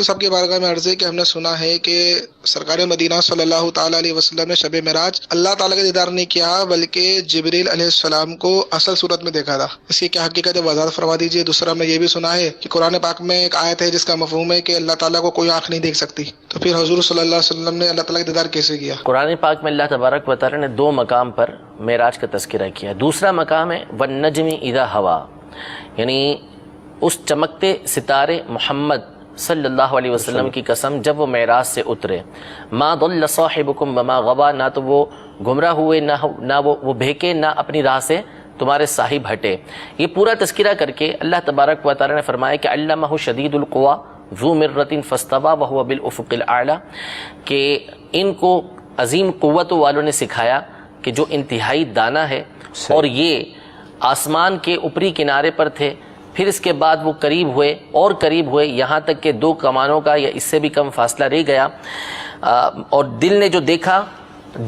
مفتی صاحب کی بارگاہ میں عرض ہے کہ ہم نے سنا ہے کہ سرکار مدینہ صلی اللہ تعالیٰ علیہ وسلم نے شب معراج اللہ تعالیٰ کا دیدار نہیں کیا بلکہ جبریل علیہ السلام کو اصل صورت میں دیکھا تھا، اس کی کیا حقیقت ہے وضاحت فرما دیجیے۔ دوسرا ہم نے یہ بھی سنا ہے کہ قرآن پاک میں ایک آیت ہے جس کا مفہوم ہے کہ اللہ تعالیٰ کو کوئی آنکھ نہیں دیکھ سکتی، تو پھر حضور صلی اللہ علیہ وسلم نے اللہ تعالیٰ کا دیدار کیسے کیا؟ قرآن پاک میں اللہ تبارک و تعالیٰ نے دو مقام پر معراج کا تذکرہ کیا۔ دوسرا مقام ہے والنجم اذا ہوا، یعنی اس چمکتے ستارے محمد صلی اللہ علیہ وسلم کی قسم جب وہ معراج سے اترے، ما ضل صاحبکم وما غوا، نہ تو وہ گمراہ ہوئے نہ وہ بھیکے، نہ اپنی راہ سے تمہارے صاحب ہٹے۔ یہ پورا تذکرہ کر کے اللہ تبارک و تعالی نے فرمایا کہ علمہ شدید القوا ذو مرۃ فاستوى وهو بالافق الاعلی، کہ ان کو عظیم قوت والوں نے سکھایا کہ جو انتہائی دانا ہے، اور یہ آسمان کے اوپری کنارے پر تھے، پھر اس کے بعد وہ قریب ہوئے اور قریب ہوئے، یہاں تک کہ دو کمانوں کا یا اس سے بھی کم فاصلہ رہ گیا، اور دل نے جو دیکھا،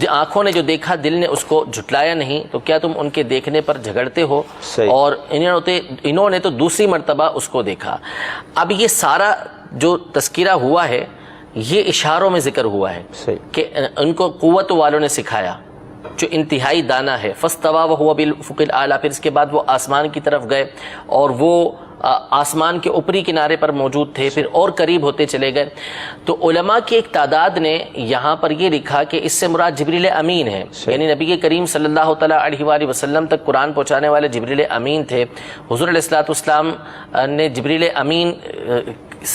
آنکھوں نے جو دیکھا، دل نے اس کو جھٹلایا نہیں، تو کیا تم ان کے دیکھنے پر جھگڑتے ہو؟ اور انہوں نے تو دوسری مرتبہ اس کو دیکھا۔ اب یہ سارا جو تذکرہ ہوا ہے یہ اشاروں میں ذکر ہوا ہے کہ ان کو قوت والوں نے سکھایا جو انتہائی دانا ہے، فاستوى وهو بالافق الاعلی، پھر اس کے بعد وہ آسمان کی طرف گئے اور وہ آسمان کے اوپری کنارے پر موجود تھے، پھر اور قریب ہوتے چلے گئے۔ تو علماء کی ایک تعداد نے یہاں پر یہ لکھا کہ اس سے مراد جبریل امین ہے، یعنی نبی کریم صلی اللہ تعالیٰ علیہ وآلہ وسلم تک قرآن پہنچانے والے جبریل امین تھے۔ حضور علیہ الصلوۃ والسلام نے جبریل امین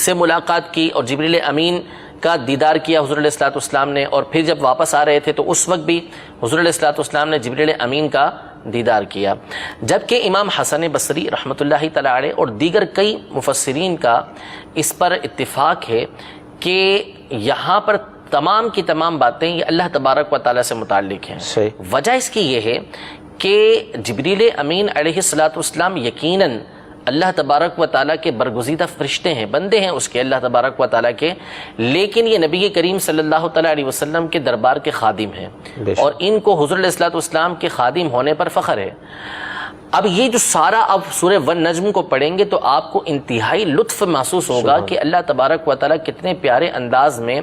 سے ملاقات کی اور جبریل امین کا دیدار کیا حضور علیہ الصلوۃ والسلام نے، اور پھر جب واپس آ رہے تھے تو اس وقت بھی حضور علیہ الصلوۃ والسلام نے جبریل امین کا دیدار کیا۔ جبکہ امام حسن بصری رحمۃ اللہ تعالی علیہ اور دیگر کئی مفسرین کا اس پر اتفاق ہے کہ یہاں پر تمام کی تمام باتیں یہ اللہ تبارک و تعالیٰ سے متعلق ہیں۔ وجہ اس کی یہ ہے کہ جبریل امین علیہ الصلوۃ والسلام یقیناً اللہ تبارک و تعالیٰ کے برگزیدہ فرشتے ہیں، بندے ہیں اس کے اللہ تبارک و تعالیٰ کے، لیکن یہ نبی کریم صلی اللہ تعالیٰ علیہ وسلم کے دربار کے خادم ہیں، اور ان کو حضور علیہ الصلوۃ والسلام کے خادم ہونے پر فخر ہے۔ اب یہ جو سارا اب سورہ والنجم کو پڑھیں گے تو آپ کو انتہائی لطف محسوس ہوگا کہ اللہ تبارک و تعالیٰ کتنے پیارے انداز میں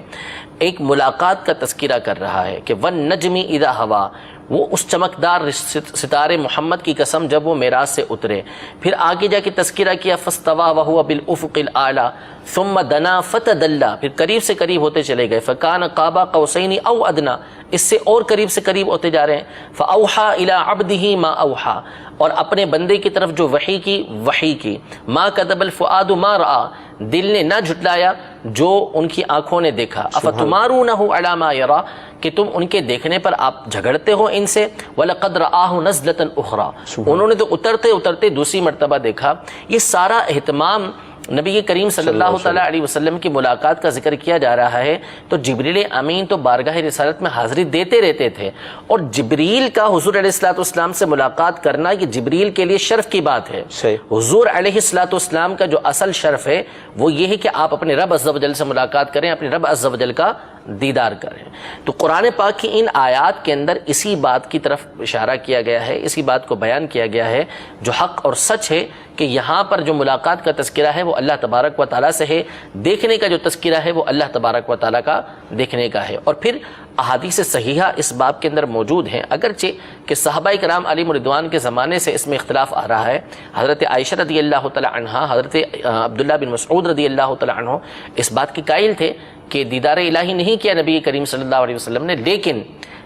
ایک ملاقات کا تذکرہ کر رہا ہے کہ والنجم اذا ہوا، وہ اس چمکدار ستارے محمد کی قسم جب وہ معراج سے اترے، پھر آگے جا کے تذکرہ کیا فاستوى وهو بالافق الاعلی ثم دنا فتدلى، پھر قریب سے قریب ہوتے چلے گئے، فکان قاب قوسین او ادنی، اس سے اور قریب سے قریب ہوتے جا رہے ہیں، فاوحى الى عبده ما اوحى، اور اپنے بندے کی طرف جو وحی کی، ما کذب الفؤاد ما رأى، دل نے نہ جھٹلایا جو ان کی آنکھوں نے دیکھا، افتمارونہ علی ما یرا، کہ تم ان کے دیکھنے پر آپ جھگڑتے ہو ان سے، وَلَقَدْ رَآهُ نَزْلَةً أُخْرَى، انہوں نے تو اترتے اترتے دوسری مرتبہ دیکھا۔ یہ سارا اہتمام نبی کریم صلی اللہ تعالیٰ علیہ وسلم کی ملاقات کا ذکر کیا جا رہا ہے، تو جبریل امین تو بارگاہ رسالت میں حاضری دیتے رہتے تھے، اور جبریل کا حضور علیہ الصلوۃ والسلام سے ملاقات کرنا یہ جبریل کے لیے شرف کی بات ہے۔ حضور علیہ الصلوۃ والسلام کا جو اصل شرف ہے وہ یہ ہے کہ آپ اپنے رب عز و جل سے ملاقات کریں، اپنے رب عز و جل کا دیدار کریں۔ تو قرآن پاک کی ان آیات کے اندر اسی بات کی طرف اشارہ کیا گیا ہے، اسی بات کو بیان کیا گیا ہے جو حق اور سچ ہے، کہ یہاں پر جو ملاقات کا تذکرہ ہے وہ اللہ تبارک و تعالیٰ سے ہے، دیکھنے کا جو تذکرہ ہے وہ اللہ تبارک و تعالیٰ کا دیکھنے کا ہے۔ اور پھر احادیث صحیحہ اس باب کے اندر موجود ہیں، اگرچہ کہ صحابہ کرام علیہم رضوان کے زمانے سے اس میں اختلاف آ رہا ہے۔ حضرت عائشہ رضی اللہ تعالی عنہا، حضرت عبداللہ بن مسعود رضی اللہ تعالی عنہ اس بات کے قائل تھے کہ دیدار الہی نہیں کیا نبی کریم صلی اللہ علیہ وسلم نے، لیکن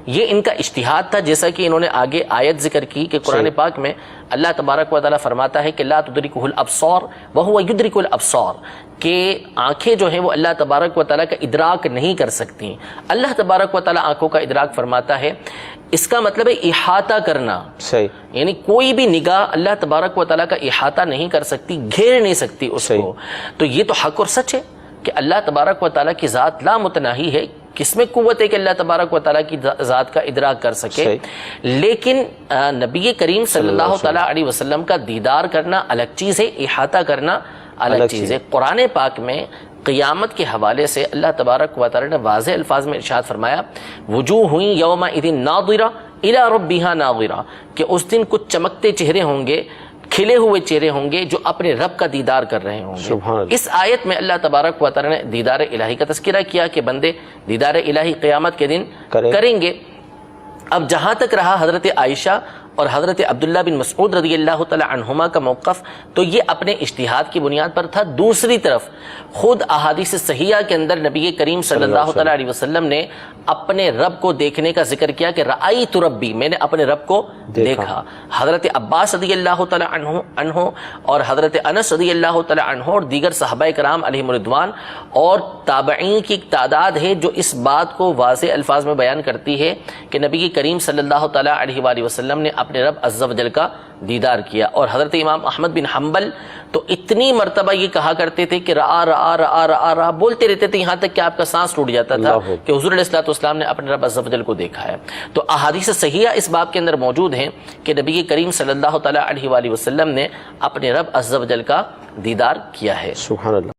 یہ ان کا اجتہاد تھا، جیسا کہ انہوں نے آگے آیت ذکر کی کہ قرآن پاک میں اللہ تبارک و تعالیٰ فرماتا ہے کہ لا تدرکہ الابصار وہو یدرک الابصار، کہ آنکھیں جو ہیں وہ اللہ تبارک و تعالیٰ کا ادراک نہیں کر سکتی۔ اللہ تبارک و تعالیٰ آنکھوں کا ادراک فرماتا ہے، اس کا مطلب ہے احاطہ کرنا، یعنی کوئی بھی نگاہ اللہ تبارک و تعالیٰ کا احاطہ نہیں کر سکتی، گھیر نہیں سکتی اس کو۔ تو یہ تو حق اور سچ ہے کہ اللہ تبارک و تعالیٰ کی ذات لا متناہی ہے، کس میں قوت ہے کہ اللہ تبارک و تعالیٰ کی ذات کا ادراک کر سکے، لیکن نبی کریم صلی اللہ تعالیٰ علیہ وسلم کا دیدار کرنا الگ چیز ہے، احاطہ کرنا الگ چیز ہے۔ قرآن پاک میں قیامت کے حوالے سے اللہ تبارک و تعالیٰ نے واضح الفاظ میں ارشاد فرمایا وجوہ یومئذ ناظرہ الی ربہا ناظرہ، کہ اس دن کچھ چمکتے چہرے ہوں گے کھلے ہوئے چہرے ہوں گے جو اپنے رب کا دیدار کر رہے ہوں گے۔ اس آیت میں اللہ تبارک و تعالی نے دیدار الہی کا تذکرہ کیا کہ بندے دیدار الہی قیامت کے دن کریں گے۔ اب جہاں تک رہا حضرت عائشہ اور حضرت عبداللہ بن مسعود رضی اللہ تعالی عنہما کا موقف، تو یہ اپنے اجتہاد کی بنیاد پر تھا۔ دوسری طرف خود احادیث صحیحہ کے اندر نبی کریم صلی اللہ تعالی علیہ وسلم نے اپنے رب کو دیکھنے کا ذکر کیا کہ رأیت ربی، میں نے اپنے رب کو دیکھا۔ حضرت عباس رضی اللہ تعالی عنہ اور حضرت انس رضی اللہ تعالی عنہ اور دیگر صحابہ کرام علیہم الرضوان اور تابعین کی ایک تعداد ہے جو اس بات کو واضح الفاظ میں بیان کرتی ہے کہ نبی کریم صلی اللہ تعالی علیہ وآلہ وسلم نے اپنے رب عز و جل کا دیدار کیا۔ اور حضرت امام احمد بن حنبل تو اتنی مرتبہ یہ کہا کرتے تھے کہ رآ رآ رآ رآ رآ بولتے رہتے تھے، یہاں تک کہ آپ کا سانس ٹوٹ جاتا تھا کہ حضور علیہ الصلوۃ والسلام نے اپنے رب عز و جل کو دیکھا ہے۔ تو احادیث صحیحہ اس باب کے اندر موجود ہیں کہ نبی کریم صلی اللہ تعالی علیہ وآلہ وسلم نے اپنے رب عز و جل کا دیدار کیا ہے۔ سبحان اللہ۔